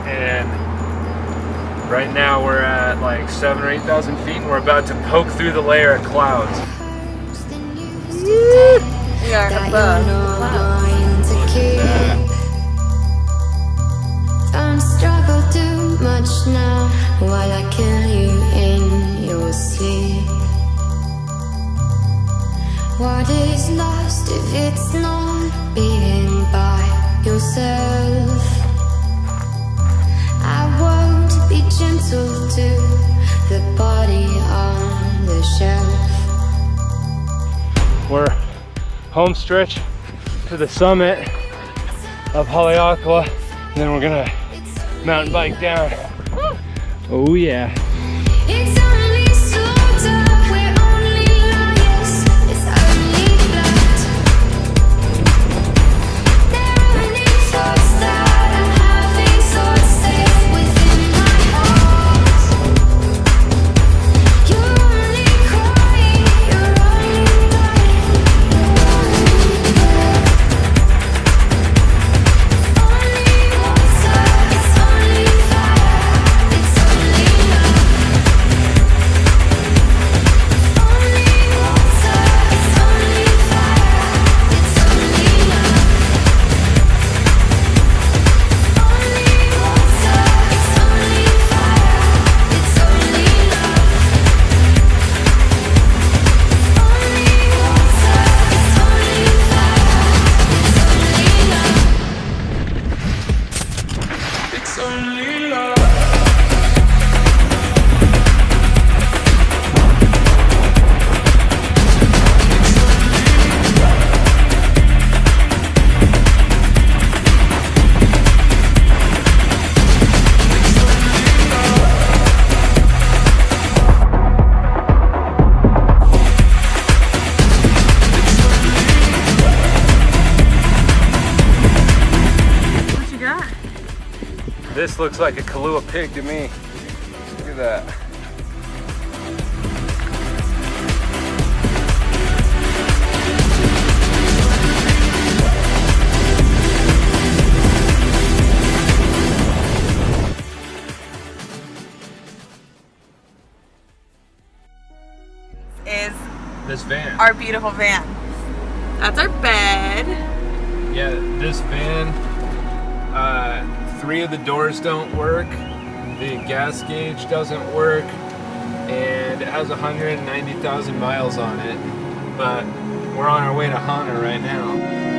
and right now we're at like 7,000 or 8,000 feet, and we're about to poke through the layer of clouds. We are above clouds. Don't struggle too much now while I kill you in your sleep. What is lost if it's not being by yourself? I won't be gentle to the body on the shelf. We're home stretch to the summit of Haleakala, and then we're gonna mountain bike down. Oh yeah. It's only slaughter, we're only liars, it's only blood. There are only thoughts that I'm having, so stay within my heart. You're only crying, you're only lying, only water, it's only fire, it's only love. Only water, it's only fire, it's only love. Only water, it's only fire, it's only love. Only water, it's only fire, it's only love. It's only love. What you got? This looks like a Kahlua pig to me. Look at that. Is This van. our beautiful van. That's our bed. Yeah, this van, 3 of the doors don't work, the gas gauge doesn't work, and it has 190,000 miles on it, but we're on our way to Hana right now.